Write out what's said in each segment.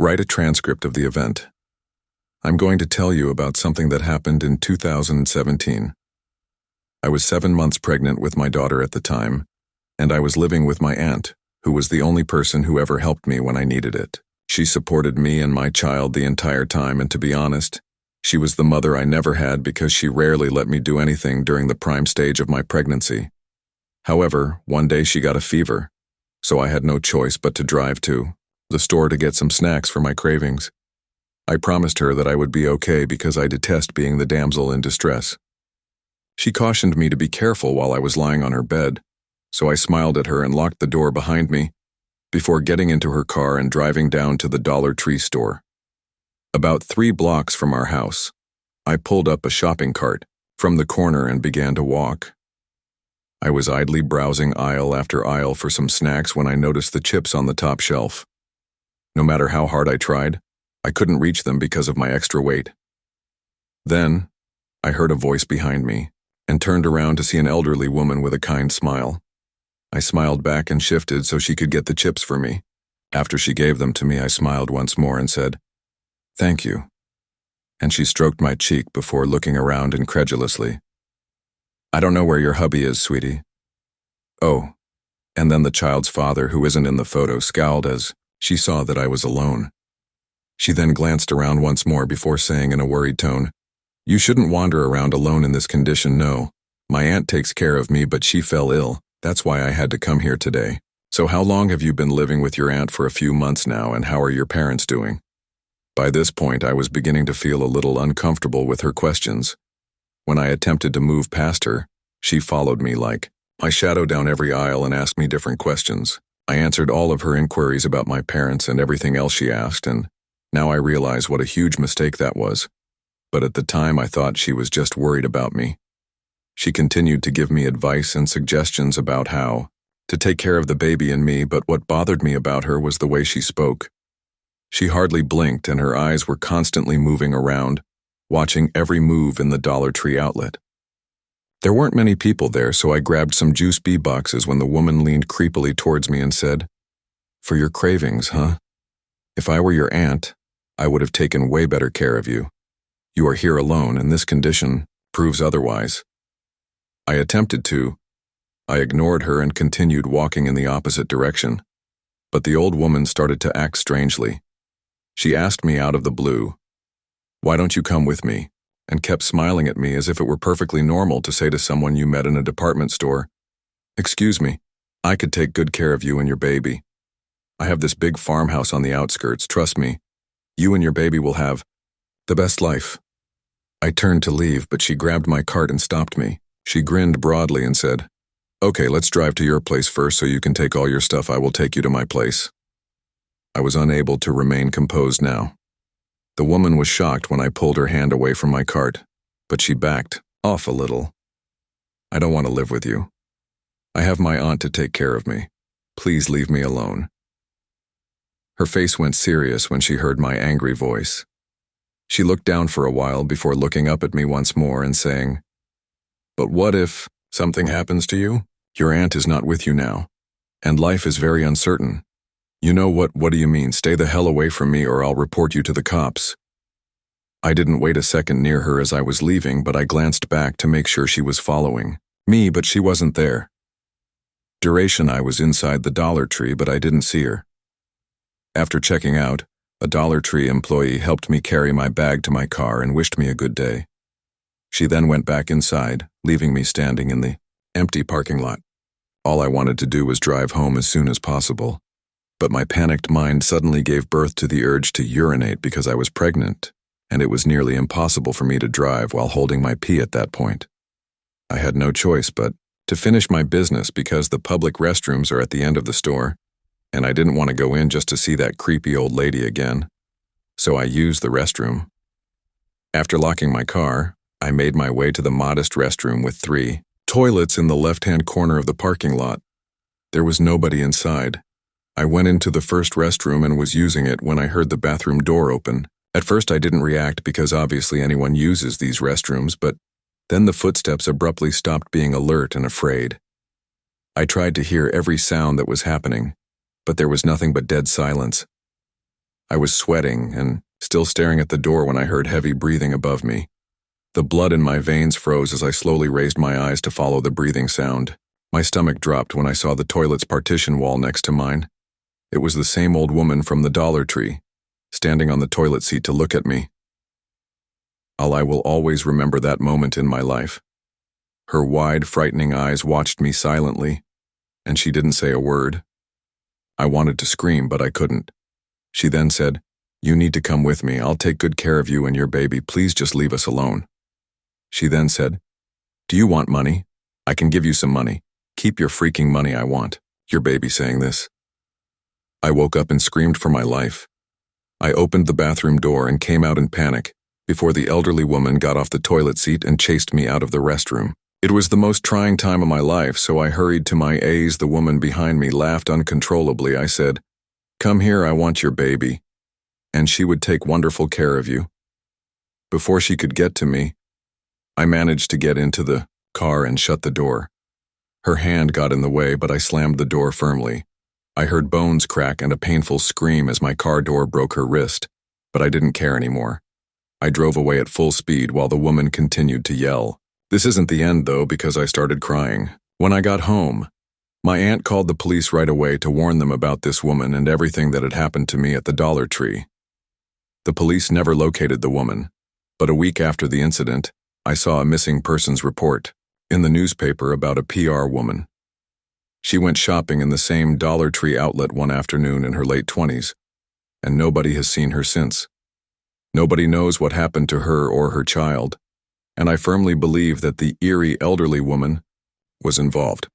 Write a transcript of the event. I'm going to tell you about something that happened in 2017. I was 7 months pregnant with my daughter at the time, and I was living with my aunt, who was the only person who ever helped me when I needed it. She supported me and my child the entire time, and to be honest, she was the mother I never had because she rarely let me do anything during the prime stage of my pregnancy. However, one day she got a fever, so I had no choice but to drive to the store to get some snacks for my cravings. I promised her that I would be okay because I detest being the damsel in distress. She cautioned me to be careful while I was lying on her bed, so I smiled at her and locked the door behind me before getting into her car and driving down to the Dollar Tree store. About 3 blocks from our house, I pulled up a shopping cart from the corner and began to walk. I was idly browsing aisle after aisle for some snacks when I noticed the chips on the top shelf. No matter how hard I tried, I couldn't reach them because of my extra weight. Then, I heard a voice behind me and turned around to see an elderly woman with a kind smile. I smiled back and shifted so she could get the chips for me. After she gave them to me, I smiled once more and said, "Thank you." And she stroked my cheek before looking around incredulously. "I don't know where your hubby is, sweetie." "Oh." And then the child's father, who isn't in the photo, scowled as she saw that I was alone. She then glanced around once more before saying in a worried tone, "You shouldn't wander around alone in this condition, no. My aunt takes care of me, but she fell ill. That's why I had to come here today. So how long have you been living with your aunt? For a few months now, and how are your parents doing?" By this point, I was beginning to feel a little uncomfortable with her questions. When I attempted to move past her, she followed me like my shadow down every aisle and asked me different questions. I answered all of her inquiries about my parents and everything else she asked, and now I realize what a huge mistake that was. But at the time, I thought she was just worried about me. She continued to give me advice and suggestions about how to take care of the baby and me, but what bothered me about her was the way she spoke. She hardly blinked, and her eyes were constantly moving around, watching every move in the Dollar Tree outlet. There weren't many people there, so I grabbed some Juice B boxes when the woman leaned creepily towards me and said, "For your cravings, huh? If I were your aunt, I would have taken way better care of you. You are here alone, and this condition proves otherwise." I attempted to. I ignored her and continued walking in the opposite direction. But the old woman started to act strangely. She asked me out of the blue, "Why don't you come with me?" and kept smiling at me as if it were perfectly normal to say to someone you met in a department store, "Excuse me, I could take good care of you and your baby. I have this big farmhouse on the outskirts. Trust me, you and your baby will have the best life." I turned to leave, but she grabbed my cart and stopped me. She grinned broadly and said, "Okay, let's drive to your place first so you can take all your stuff. I will take you to my place." I was unable to remain composed now. The woman was shocked when I pulled her hand away from my cart, but she backed off a little. "I don't want to live with you. I have my aunt to take care of me. Please leave me alone." Her face went serious when she heard my angry voice. She looked down for a while before looking up at me once more and saying, "But what if something happens to you? Your aunt is not with you now, and life is very uncertain. You know what do you mean? Stay the hell away from me or I'll report you to the cops." I didn't wait a second near her as I was leaving, but I glanced back to make sure she was following me, but she wasn't there. Duration, I was inside the Dollar Tree, but I didn't see her. After checking out, a Dollar Tree employee helped me carry my bag to my car and wished me a good day. She then went back inside, leaving me standing in the empty parking lot. All I wanted to do was drive home as soon as possible. But my panicked mind suddenly gave birth to the urge to urinate because I was pregnant, and it was nearly impossible for me to drive while holding my pee at that point. I had no choice but to finish my business because the public restrooms are at the end of the store, and I didn't want to go in just to see that creepy old lady again. So I used the restroom. After locking my car, I made my way to the modest restroom with 3 toilets in the left-hand corner of the parking lot. There was nobody inside. I went into the first restroom and was using it when I heard the bathroom door open. At first I didn't react because obviously anyone uses these restrooms, but then the footsteps abruptly stopped being alert and afraid. I tried to hear every sound that was happening, but there was nothing but dead silence. I was sweating and still staring at the door when I heard heavy breathing above me. The blood in my veins froze as I slowly raised my eyes to follow the breathing sound. My stomach dropped when I saw the toilet's partition wall next to mine. It was the same old woman from the Dollar Tree, standing on the toilet seat to look at me. I will always remember that moment in my life. Her wide, frightening eyes watched me silently, and she didn't say a word. I wanted to scream, but I couldn't. She then said, "You need to come with me. I'll take good care of you and your baby. Please just leave us alone." She then said, "Do you want money? I can give you some money. Keep your freaking money, I want." Your baby saying this. I woke up and screamed for my life. I opened the bathroom door and came out in panic before the elderly woman got off the toilet seat and chased me out of the restroom. It was the most trying time of my life, so I hurried to my A's. The woman behind me laughed uncontrollably. I said, "Come here, I want your baby, and she would take wonderful care of you." Before she could get to me, I managed to get into the car and shut the door. Her hand got in the way, but I slammed the door firmly. I heard bones crack and a painful scream as my car door broke her wrist, but I didn't care anymore. I drove away at full speed while the woman continued to yell. This isn't the end, though, because I started crying. When I got home, my aunt called the police right away to warn them about this woman and everything that had happened to me at the Dollar Tree. The police never located the woman, but a week after the incident, I saw a missing persons report in the newspaper about a PR woman. She went shopping in the same Dollar Tree outlet one afternoon in her late 20s, and nobody has seen her since. Nobody knows what happened to her or her child, and I firmly believe that the eerie elderly woman was involved.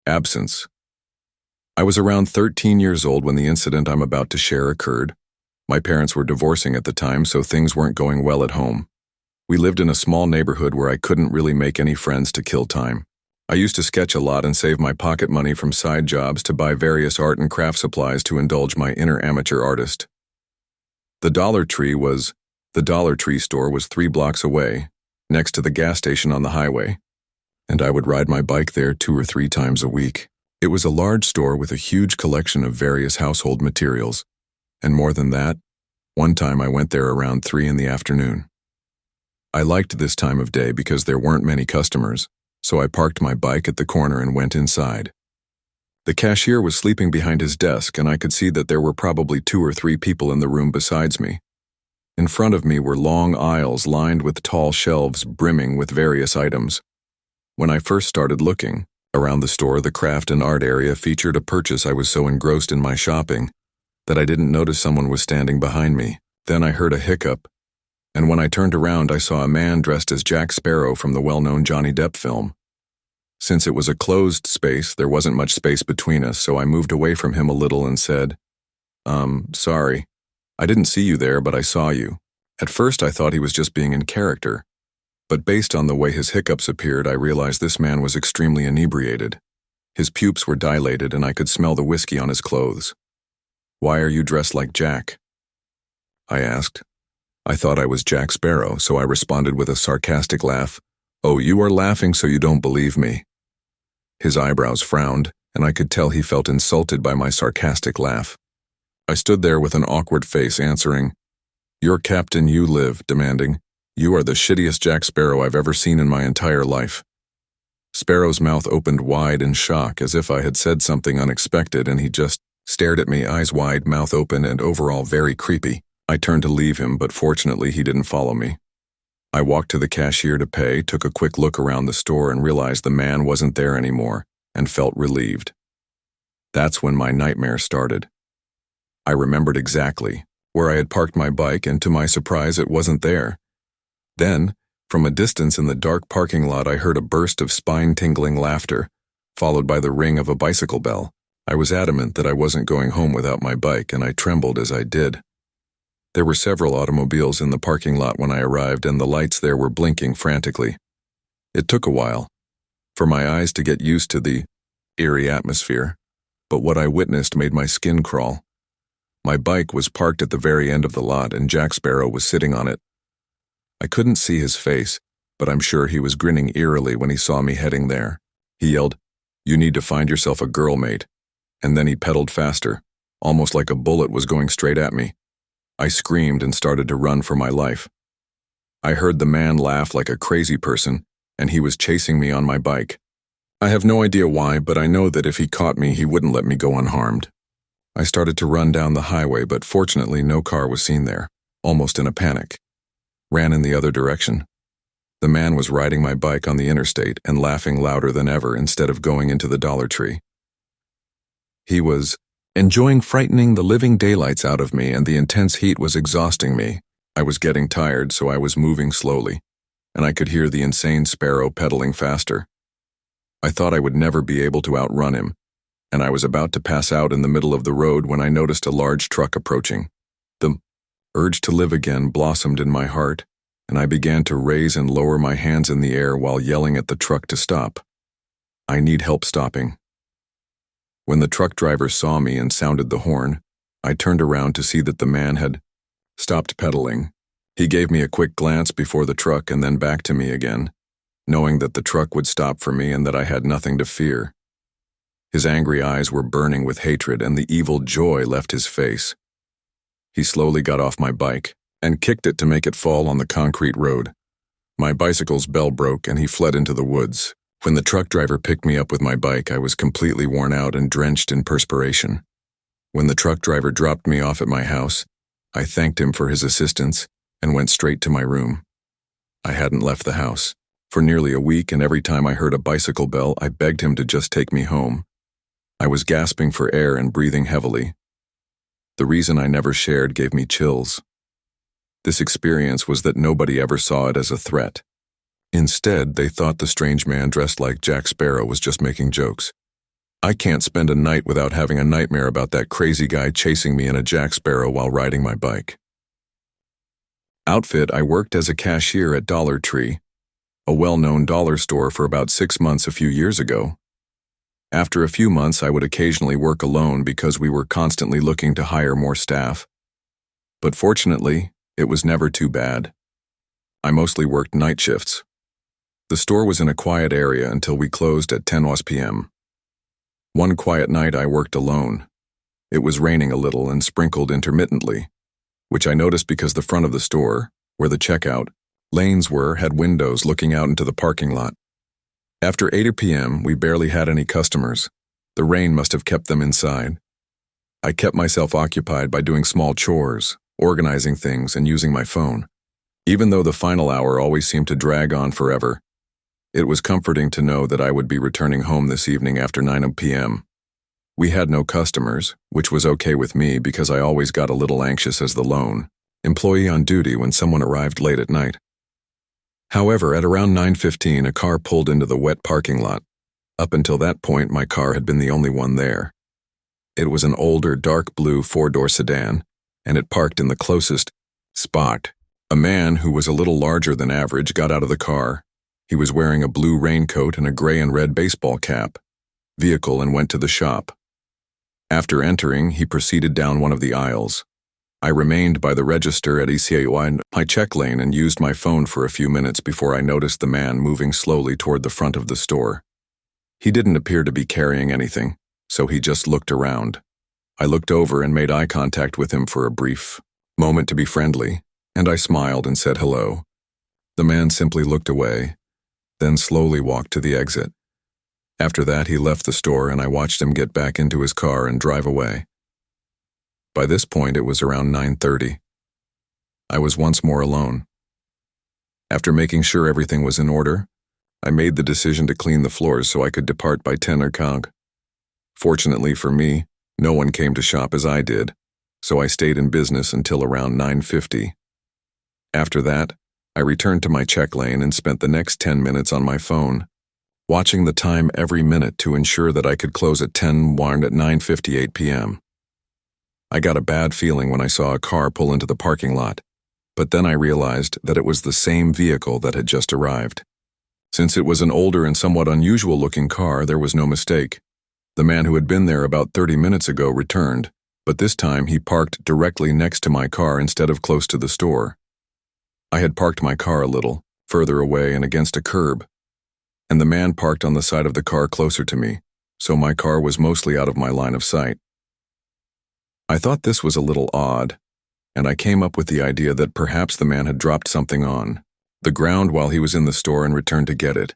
Absence. I was around 13 years old when the incident I'm about to share occurred. My parents were divorcing at the time, so things weren't going well at home. We lived in a small neighborhood where I couldn't really make any friends to kill time. I used to sketch a lot and save my pocket money from side jobs to buy various art and craft supplies to indulge my inner amateur artist. The Dollar Tree store was 3 blocks away, next to the gas station on the highway, and I would ride my bike there 2 or 3 times a week. It was a large store with a huge collection of various household materials, and more than that, one time I went there around 3 in the afternoon. I liked this time of day because there weren't many customers, so I parked my bike at the corner and went inside. The cashier was sleeping behind his desk, and I could see that there were probably 2 or 3 people in the room besides me. In front of me were long aisles lined with tall shelves brimming with various items. When I first started looking around the store, the craft and art area featured a purchase. I was so engrossed in my shopping that I didn't notice someone was standing behind me. Then I heard a hiccup, and when I turned around, I saw a man dressed as Jack Sparrow from the well-known Johnny Depp film. Since it was a closed space, there wasn't much space between us, so I moved away from him a little and said, Sorry. I didn't see you there, but I saw you." At first I thought he was just being in character, but based on the way his hiccups appeared, I realized this man was extremely inebriated. His pupils were dilated and I could smell the whiskey on his clothes. "Why are you dressed like Jack?" I asked. I thought I was Jack Sparrow, so I responded with a sarcastic laugh. "Oh, you are laughing so you don't believe me." His eyebrows frowned, and I could tell he felt insulted by my sarcastic laugh. I stood there with an awkward face answering, "You're Captain You Live," demanding, "You are the shittiest Jack Sparrow I've ever seen in my entire life." Sparrow's mouth opened wide in shock as if I had said something unexpected, and he just stared at me, eyes wide, mouth open, and overall very creepy. I turned to leave him, but fortunately he didn't follow me. I walked to the cashier to pay, took a quick look around the store and realized the man wasn't there anymore, and felt relieved. That's when my nightmare started. I remembered exactly where I had parked my bike, and to my surprise it wasn't there. Then, from a distance in the dark parking lot, I heard a burst of spine-tingling laughter, followed by the ring of a bicycle bell. I was adamant that I wasn't going home without my bike, and I trembled as I did. There were several automobiles in the parking lot when I arrived, and the lights there were blinking frantically. It took a while for my eyes to get used to the eerie atmosphere, but what I witnessed made my skin crawl. My bike was parked at the very end of the lot, and Jack Sparrow was sitting on it. I couldn't see his face, but I'm sure he was grinning eerily when he saw me heading there. He yelled, "You need to find yourself a girl, mate," and then he pedaled faster. almost like a bullet was going straight at me. I screamed and started to run for my life. I heard the man laugh like a crazy person, and he was chasing me on my bike. I have no idea why, but I know that if he caught me, he wouldn't let me go unharmed. I started to run down the highway, but fortunately no car was seen there, almost in a panic. Ran in the other direction. The man was riding my bike on the interstate and laughing louder than ever instead of going into the Dollar Tree. He was enjoying frightening the living daylights out of me, and the intense heat was exhausting me. I was getting tired, so I was moving slowly, and I could hear the insane sparrow pedaling faster. I thought I would never be able to outrun him, and I was about to pass out in the middle of the road when I noticed a large truck approaching. The urge to live again blossomed in my heart, and I began to raise and lower my hands in the air while yelling at the truck to stop. I need help stopping. When the truck driver saw me and sounded the horn, I turned around to see that the man had stopped pedaling. He gave me a quick glance before the truck and then back to me again, knowing that the truck would stop for me and that I had nothing to fear. His angry eyes were burning with hatred, and the evil joy left his face. He slowly got off my bike and kicked it to make it fall on the concrete road. My bicycle's bell broke and he fled into the woods. When the truck driver picked me up with my bike, I was completely worn out and drenched in perspiration. When the truck driver dropped me off at my house, I thanked him for his assistance and went straight to my room. I hadn't left the house for nearly a week, and every time I heard a bicycle bell, I begged him to just take me home. I was gasping for air and breathing heavily. The reason I never shared gave me chills. This experience was that nobody ever saw it as a threat. Instead, they thought the strange man dressed like Jack Sparrow was just making jokes. I can't spend a night without having a nightmare about that crazy guy chasing me in a Jack Sparrow while riding my bike. Outfit: I worked as a cashier at Dollar Tree, a well-known dollar store, for about 6 months a few years ago. After a few months, I would occasionally work alone because we were constantly looking to hire more staff. But fortunately, it was never too bad. I mostly worked night shifts. The store was in a quiet area until we closed at 10 p.m. One quiet night I worked alone. It was raining a little and sprinkled intermittently, which I noticed because the front of the store, where the checkout lanes were, had windows looking out into the parking lot. After 8 p.m., we barely had any customers. The rain must have kept them inside. I kept myself occupied by doing small chores, organizing things, and using my phone. Even though the final hour always seemed to drag on forever, it was comforting to know that I would be returning home this evening after 9 p.m. We had no customers, which was okay with me because I always got a little anxious as the lone employee on duty when someone arrived late at night. However, at around 9:15, a car pulled into the wet parking lot. Up until that point, my car had been the only one there. It was an older, dark blue 4-door sedan, and it parked in the closest spot. A man who was a little larger than average got out of the car. He was wearing a blue raincoat and a gray and red baseball cap, vehicle, and went to the shop. After entering, he proceeded down one of the aisles. I remained by the register at ECAY, my check lane, and used my phone for a few minutes before I noticed the man moving slowly toward the front of the store. He didn't appear to be carrying anything, so he just looked around. I looked over and made eye contact with him for a brief moment to be friendly, and I smiled and said hello. The man simply looked away, then slowly walked to the exit. After that, he left the store, and I watched him get back into his car and drive away. By this point, it was around 9:30. I was once more alone. After making sure everything was in order, I made the decision to clean the floors so I could depart by 10 p.m. Fortunately for me, no one came to shop as I did, so I stayed in business until around 9:50. After that, I returned to my check lane and spent the next 10 minutes on my phone, watching the time every minute to ensure that I could close at 10 at 9:58 p.m. I got a bad feeling when I saw a car pull into the parking lot, but then I realized that it was the same vehicle that had just arrived. Since it was an older and somewhat unusual-looking car, there was no mistake. The man who had been there about 30 minutes ago returned, but this time he parked directly next to my car instead of close to the store. I had parked my car a little further away and against a curb, and the man parked on the side of the car closer to me, so my car was mostly out of my line of sight. I thought this was a little odd, and I came up with the idea that perhaps the man had dropped something on the ground while he was in the store and returned to get it.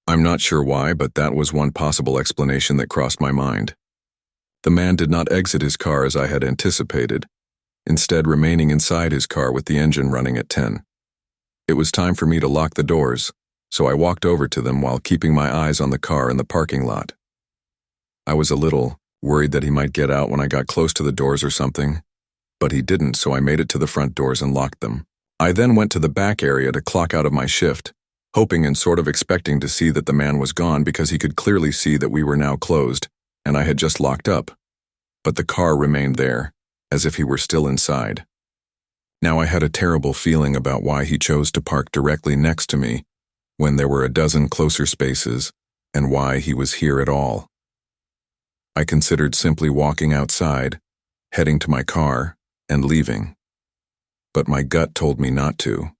I'm not sure why, but that was one possible explanation that crossed my mind. The man did not exit his car as I had anticipated, instead remaining inside his car with the engine running at 10. It was time for me to lock the doors, so I walked over to them while keeping my eyes on the car in the parking lot. I was a little worried that he might get out when I got close to the doors or something, but he didn't, so I made it to the front doors and locked them. I then went to the back area to clock out of my shift, hoping and sort of expecting to see that the man was gone because he could clearly see that we were now closed and I had just locked up. But the car remained there, as if he were still inside. Now I had a terrible feeling about why he chose to park directly next to me when there were a dozen closer spaces and why he was here at all. I considered simply walking outside, heading to my car, and leaving. But my gut told me not to.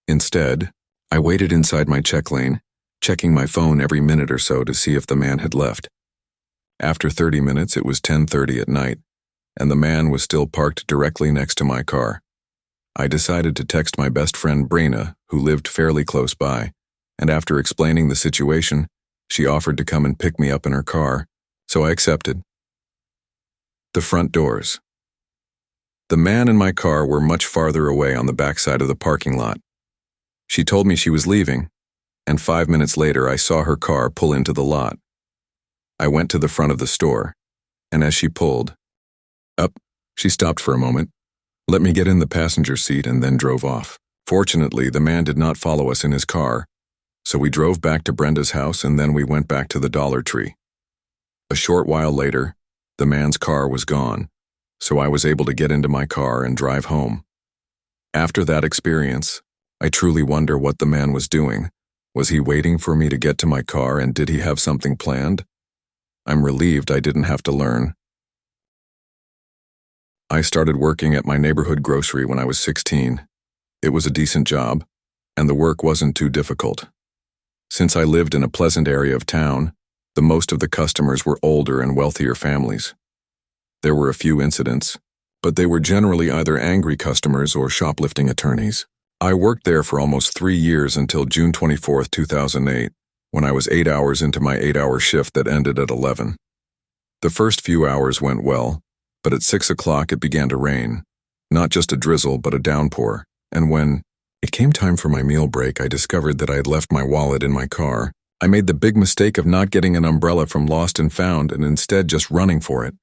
Instead, I waited inside my check lane, checking my phone every minute or so to see if the man had left. After 30 minutes, it was 10:30 at night, and the man was still parked directly next to my car. I decided to text my best friend Brina, who lived fairly close by, and after explaining the situation, she offered to come and pick me up in her car, so I accepted. The front doors. The man and my car were much farther away on the backside of the parking lot. She told me she was leaving, and 5 minutes later I saw her car pull into the lot. I went to the front of the store, and as she pulled up, she stopped for a moment, let me get in the passenger seat, and then drove off. Fortunately, the man did not follow us in his car, so we drove back to Brenda's house and then we went back to the Dollar Tree. A short while later, the man's car was gone, so I was able to get into my car and drive home. After that experience, I truly wonder what the man was doing. Was he waiting for me to get to my car, and did he have something planned? I'm relieved I didn't have to learn. I started working at my neighborhood grocery when I was 16. It was a decent job, and the work wasn't too difficult. Since I lived in a pleasant area of town, the most of the customers were older and wealthier families. There were a few incidents, but they were generally either angry customers or shoplifting attorneys. I worked there for almost 3 years until June 24, 2008, when I was 8 hours into my 8-hour shift that ended at 11. The first few hours went well, but at 6 o'clock it began to rain. Not just a drizzle, but a downpour, and when it came time for my meal break, I discovered that I had left my wallet in my car. I made the big mistake of not getting an umbrella from Lost and Found and instead just running for it.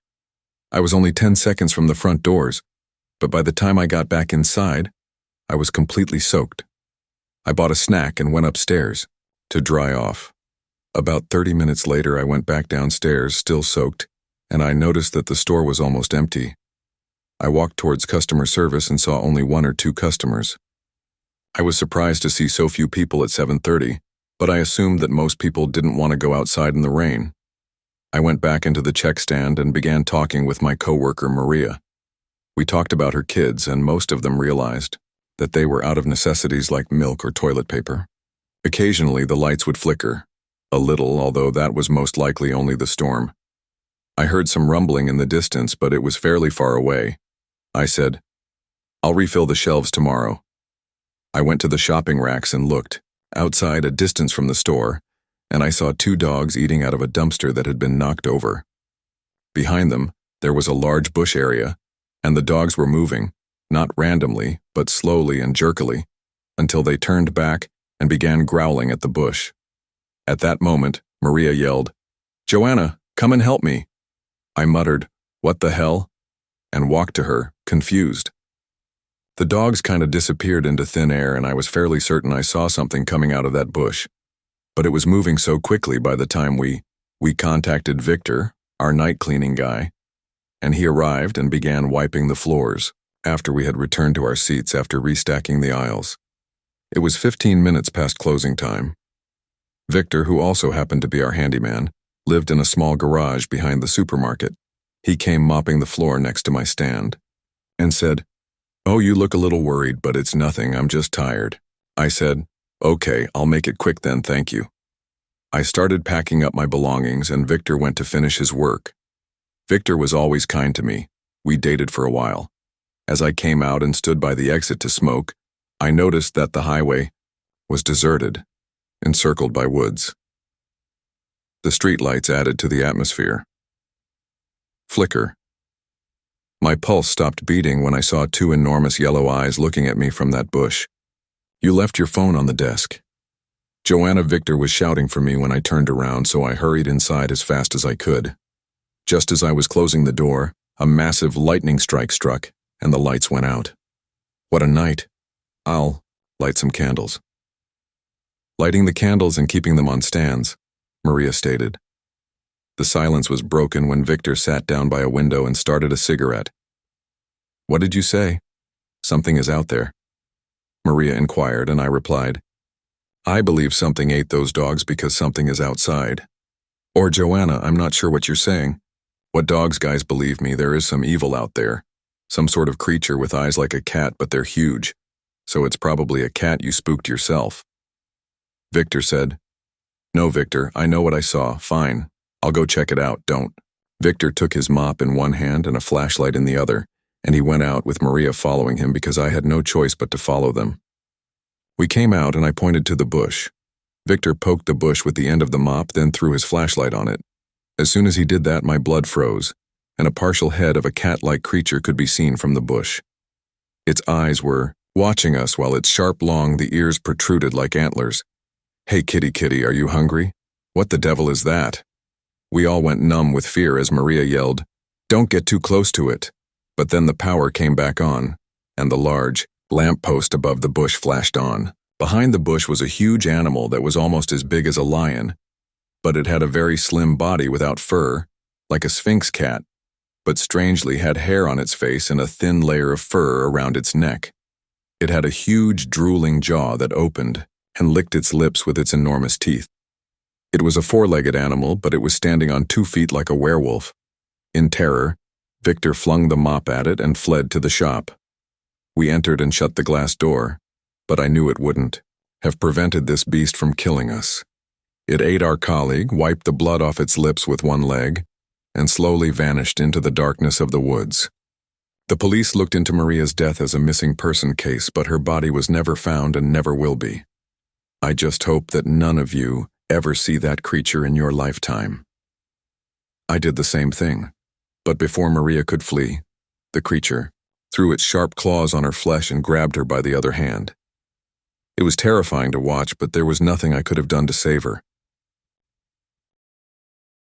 I was only 10 seconds from the front doors, but by the time I got back inside, I was completely soaked. I bought a snack and went upstairs to dry off. About 30 minutes later, I went back downstairs, still soaked, and I noticed that the store was almost empty. I walked towards customer service and saw only 1 or 2 customers. I was surprised to see so few people at 7:30, but I assumed that most people didn't want to go outside in the rain. I went back into the check stand and began talking with my coworker Maria. We talked about her kids, and most of them realized that they were out of necessities like milk or toilet paper. Occasionally the lights would flicker, a little, although that was most likely only the storm. I heard some rumbling in the distance, but it was fairly far away. I said, "I'll refill the shelves tomorrow." I went to the shopping racks and looked, outside a distance from the store, and I saw 2 dogs eating out of a dumpster that had been knocked over. Behind them, there was a large bush area, and the dogs were moving, not randomly, but slowly and jerkily, until they turned back and began growling at the bush. At that moment, Maria yelled, "Joanna, come and help me." I muttered, "What the hell?" and walked to her, confused. The dogs kind of disappeared into thin air, and I was fairly certain I saw something coming out of that bush. But it was moving so quickly by the time we contacted Victor, our night cleaning guy, and he arrived and began wiping the floors after we had returned to our seats after restacking the aisles. It was 15 minutes past closing time. Victor, who also happened to be our handyman, lived in a small garage behind the supermarket. He came mopping the floor next to my stand and said, "Oh, you look a little worried, but it's nothing, I'm just tired." I said, "Okay, I'll make it quick then, thank you." I started packing up my belongings and Victor went to finish his work. Victor was always kind to me, We dated for a while. As I came out and stood by the exit to smoke, I noticed that the highway was deserted, encircled by woods. The streetlights added to the atmosphere. Flicker. My pulse stopped beating when I saw two enormous yellow eyes looking at me from that bush. "You left your phone on the desk." Joanna Victor was shouting for me when I turned around, so I hurried inside as fast as I could. Just as I was closing the door, a massive lightning strike struck, and the lights went out. What a night. I'll light some candles. Lighting the candles and keeping them on stands, Maria stated. The silence was broken when Victor sat down by a window and started a cigarette. "What did you say?" "Something is out there," Maria inquired, and I replied, "I believe something ate those dogs because something is outside." "Or Joanna, I'm not sure what you're saying." "What dogs, guys, believe me, there is some evil out there. Some sort of creature with eyes like a cat, but they're huge. So it's probably a cat you spooked yourself." Victor said, "No, Victor, I know what I saw. Fine. I'll go check it out. Don't." Victor took his mop in one hand and a flashlight in the other, and he went out with Maria following him because I had no choice but to follow them. We came out and I pointed to the bush. Victor poked the bush with the end of the mop, then threw his flashlight on it. As soon as he did that, my blood froze, and a partial head of a cat-like creature could be seen from the bush. Its eyes were watching us while its sharp the ears protruded like antlers. "Hey kitty, are you hungry? What the devil is that?" We all went numb with fear as Maria yelled, "Don't get too close to it." But then the power came back on, and the large lamppost above the bush flashed on. Behind the bush was a huge animal that was almost as big as a lion, but it had a very slim body without fur, like a sphinx cat, but strangely had hair on its face and a thin layer of fur around its neck. It had a huge drooling jaw that opened and licked its lips with its enormous teeth. It was a four-legged animal, but it was standing on 2 feet like a werewolf. In terror, Victor flung the mop at it and fled to the shop. We entered and shut the glass door, but I knew it wouldn't have prevented this beast from killing us. It ate our colleague, wiped the blood off its lips with one leg, and slowly vanished into the darkness of the woods. The police looked into Maria's death as a missing person case, but her body was never found and never will be. I just hope that none of you ever see that creature in your lifetime. I did the same thing, but before Maria could flee, the creature threw its sharp claws on her flesh and grabbed her by the other hand. It was terrifying to watch, but there was nothing I could have done to save her.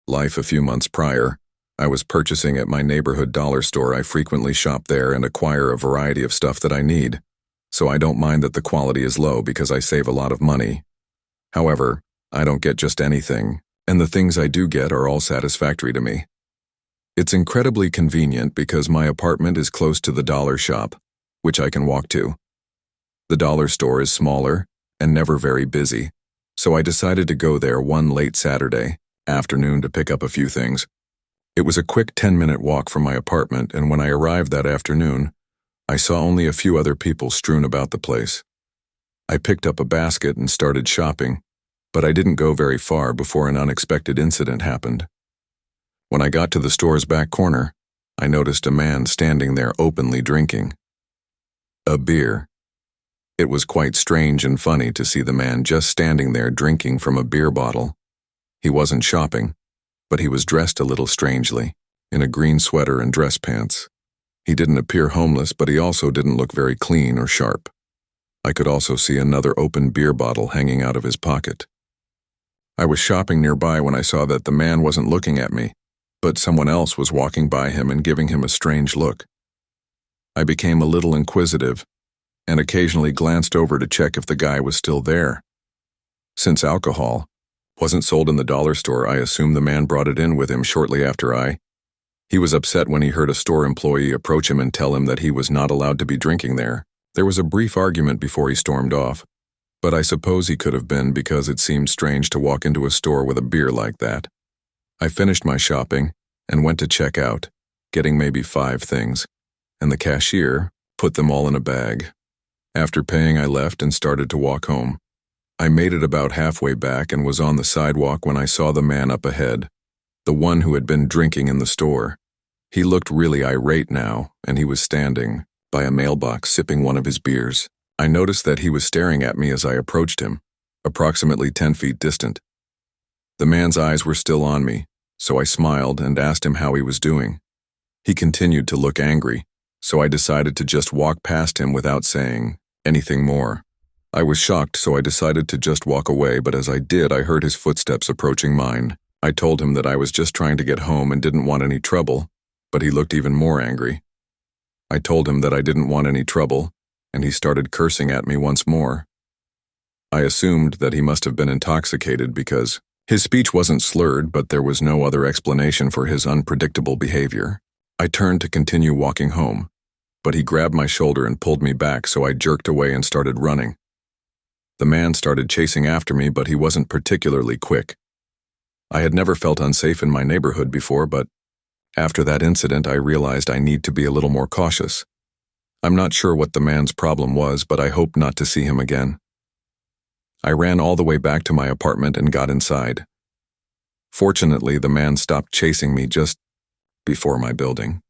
Life a few months prior, I was purchasing at my neighborhood dollar store. I frequently shop there and acquire a variety of stuff that I need, so I don't mind that the quality is low because I save a lot of money. However, I don't get just anything, and the things I do get are all satisfactory to me. It's incredibly convenient because my apartment is close to the dollar shop, which I can walk to. The dollar store is smaller and never very busy, so I decided to go there one late Saturday afternoon to pick up a few things. It was a quick 10-minute walk from my apartment, and when I arrived that afternoon, I saw only a few other people strewn about the place. I picked up a basket and started shopping, but I didn't go very far before an unexpected incident happened. When I got to the store's back corner, I noticed a man standing there openly drinking a beer. It was quite strange and funny to see the man just standing there drinking from a beer bottle. He wasn't shopping, but he was dressed a little strangely, in a green sweater and dress pants. He didn't appear homeless, but he also didn't look very clean or sharp. I could also see another open beer bottle hanging out of his pocket. I was shopping nearby when I saw that the man wasn't looking at me, but someone else was walking by him and giving him a strange look. I became a little inquisitive and occasionally glanced over to check if the guy was still there. Since alcohol wasn't sold in the dollar store, I assumed the man brought it in with him shortly after. He was upset when he heard a store employee approach him and tell him that he was not allowed to be drinking there. There was a brief argument before he stormed off, but I suppose he could have been because it seemed strange to walk into a store with a beer like that. I finished my shopping and went to check out, getting maybe 5 things, and the cashier put them all in a bag. After paying, I left and started to walk home. I made it about halfway back and was on the sidewalk when I saw the man up ahead, the one who had been drinking in the store. He looked really irate now, and he was standing by a mailbox sipping one of his beers. I noticed that he was staring at me as I approached him, approximately 10 feet distant. The man's eyes were still on me, so I smiled and asked him how he was doing. He continued to look angry, so I decided to just walk past him without saying anything more. I was shocked, so I decided to just walk away, but as I did, I heard his footsteps approaching mine. I told him that I was just trying to get home and didn't want any trouble, but he looked even more angry. I told him that I didn't want any trouble, and he started cursing at me once more. I assumed that he must have been intoxicated because his speech wasn't slurred, but there was no other explanation for his unpredictable behavior. I turned to continue walking home, but he grabbed my shoulder and pulled me back, so I jerked away and started running. The man started chasing after me, but he wasn't particularly quick. I had never felt unsafe in my neighborhood before, but after that incident, I realized I need to be a little more cautious. I'm not sure what the man's problem was, but I hope not to see him again. I ran all the way back to my apartment and got inside. Fortunately, the man stopped chasing me just before my building.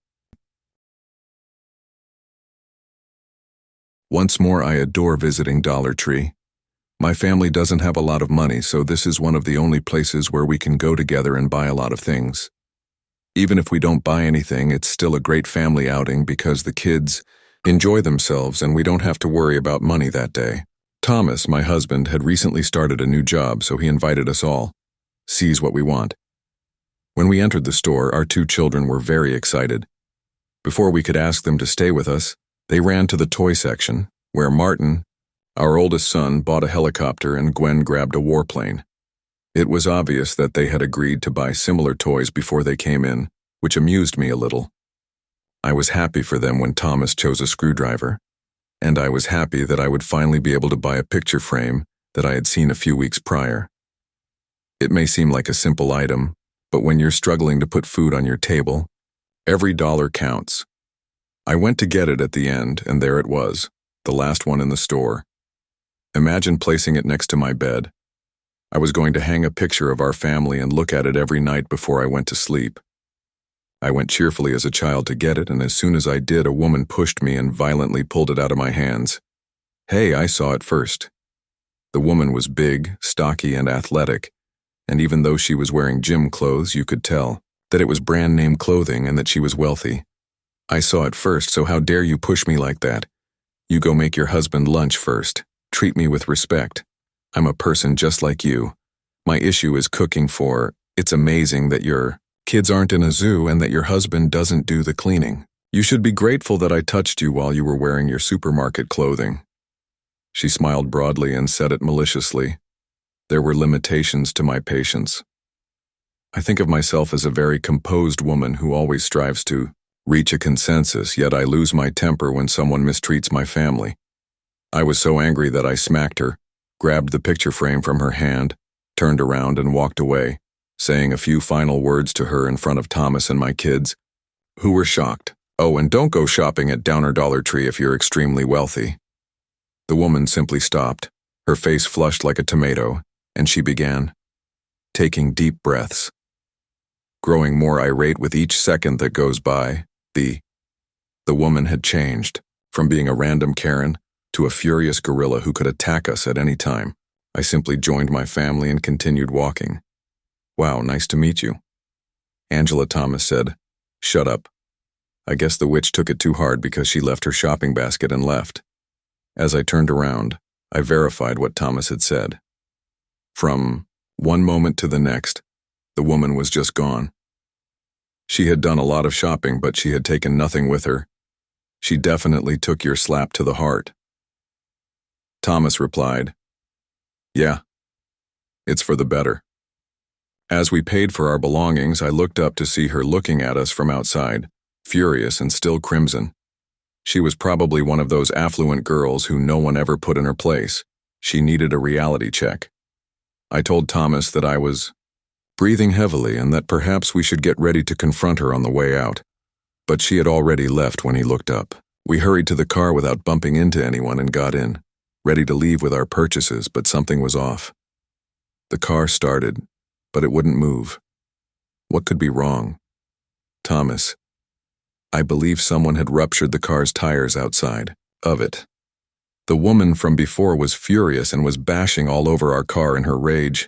Once more, I adore visiting Dollar Tree. My family doesn't have a lot of money, so this is one of the only places where we can go together and buy a lot of things. Even if we don't buy anything, it's still a great family outing because the kids enjoy themselves and we don't have to worry about money that day. Thomas, my husband, had recently started a new job, so he invited us all. Sees what we want. When we entered the store, our 2 children were very excited. Before we could ask them to stay with us, they ran to the toy section, where Martin, our oldest son, bought a helicopter and Gwen grabbed a warplane. It was obvious that they had agreed to buy similar toys before they came in, which amused me a little. I was happy for them when Thomas chose a screwdriver, and I was happy that I would finally be able to buy a picture frame that I had seen a few weeks prior. It may seem like a simple item, but when you're struggling to put food on your table, every dollar counts. I went to get it at the end, and there it was, the last one in the store. Imagine placing it next to my bed. I was going to hang a picture of our family and look at it every night before I went to sleep. I went cheerfully as a child to get it, and as soon as I did, a woman pushed me and violently pulled it out of my hands. Hey, I saw it first. The woman was big, stocky, and athletic, and even though she was wearing gym clothes, you could tell that it was brand-name clothing and that she was wealthy. I saw it first, so how dare you push me like that? You go make your husband lunch first. Treat me with respect. I'm a person just like you. My issue is cooking for. It's amazing that your kids aren't in a zoo and that your husband doesn't do the cleaning. You should be grateful that I touched you while you were wearing your supermarket clothing. She smiled broadly and said it maliciously. There were limitations to my patience. I think of myself as a very composed woman who always strives to reach a consensus, yet I lose my temper when someone mistreats my family. I was so angry that I smacked her, grabbed the picture frame from her hand, turned around and walked away, saying a few final words to her in front of Thomas and my kids, who were shocked. Oh, and don't go shopping at Downer Dollar Tree if you're extremely wealthy. The woman simply stopped, her face flushed like a tomato, and she began taking deep breaths. Growing more irate with each second that goes by, the woman had changed, from being a random Karen to a furious gorilla who could attack us at any time. I simply joined my family and continued walking. Wow, nice to meet you. Angela Thomas said, Shut up. I guess the witch took it too hard because she left her shopping basket and left. As I turned around, I verified what Thomas had said. From one moment to the next, the woman was just gone. She had done a lot of shopping, but she had taken nothing with her. She definitely took your slap to the heart. Thomas replied, Yeah, it's for the better. As we paid for our belongings, I looked up to see her looking at us from outside, furious and still crimson. She was probably one of those affluent girls who no one ever put in her place. She needed a reality check. I told Thomas that I was breathing heavily and that perhaps we should get ready to confront her on the way out. But she had already left when he looked up. We hurried to the car without bumping into anyone and got in, ready to leave with our purchases, but something was off. The car started, but it wouldn't move. What could be wrong? Thomas, I believe someone had ruptured the car's tires outside of it. The woman from before was furious and was bashing all over our car in her rage.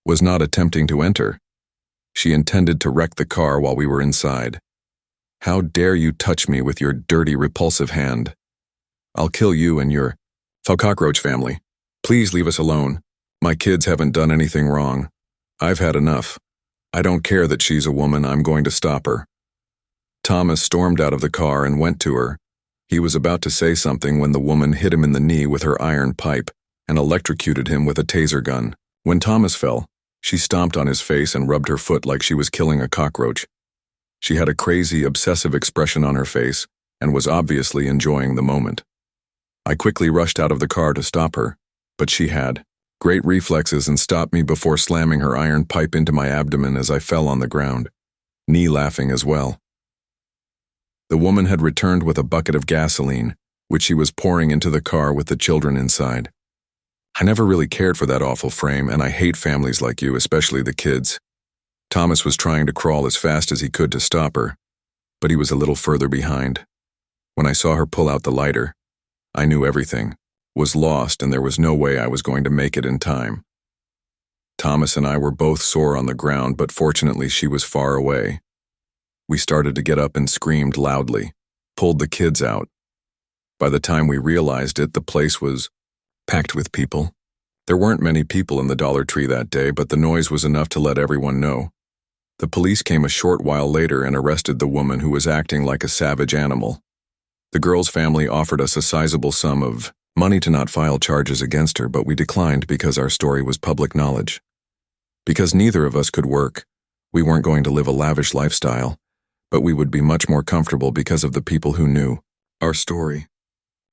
Was not attempting to enter. She intended to wreck the car while we were inside. How dare you touch me with your dirty, repulsive hand? I'll kill you and your cockroach family. Please leave us alone. My kids haven't done anything wrong. I've had enough. I don't care that she's a woman, I'm going to stop her. Thomas stormed out of the car and went to her. He was about to say something when the woman hit him in the knee with her iron pipe and electrocuted him with a taser gun. When Thomas fell, she stomped on his face and rubbed her foot like she was killing a cockroach. She had a crazy, obsessive expression on her face and was obviously enjoying the moment. I quickly rushed out of the car to stop her, but she had great reflexes and stopped me before slamming her iron pipe into my abdomen as I fell on the ground, knee laughing as well. The woman had returned with a bucket of gasoline, which she was pouring into the car with the children inside. I never really cared for that awful frame, and I hate families like you, especially the kids. Thomas was trying to crawl as fast as he could to stop her, but he was a little further behind. When I saw her pull out the lighter, I knew everything was lost and there was no way I was going to make it in time. Thomas and I were both sore on the ground, but fortunately she was far away. We started to get up and screamed loudly, pulled the kids out. By the time we realized it, the place was packed with people. There weren't many people in the Dollar Tree that day, but the noise was enough to let everyone know. The police came a short while later and arrested the woman who was acting like a savage animal. The girl's family offered us a sizable sum of money to not file charges against her, but we declined because our story was public knowledge. Because neither of us could work, we weren't going to live a lavish lifestyle, but we would be much more comfortable because of the people who knew our story.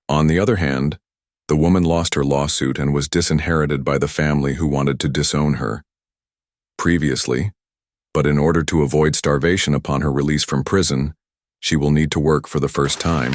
On the other hand, the woman lost her lawsuit and was disinherited by the family who wanted to disown her previously, but in order to avoid starvation upon her release from prison, she will need to work for the first time.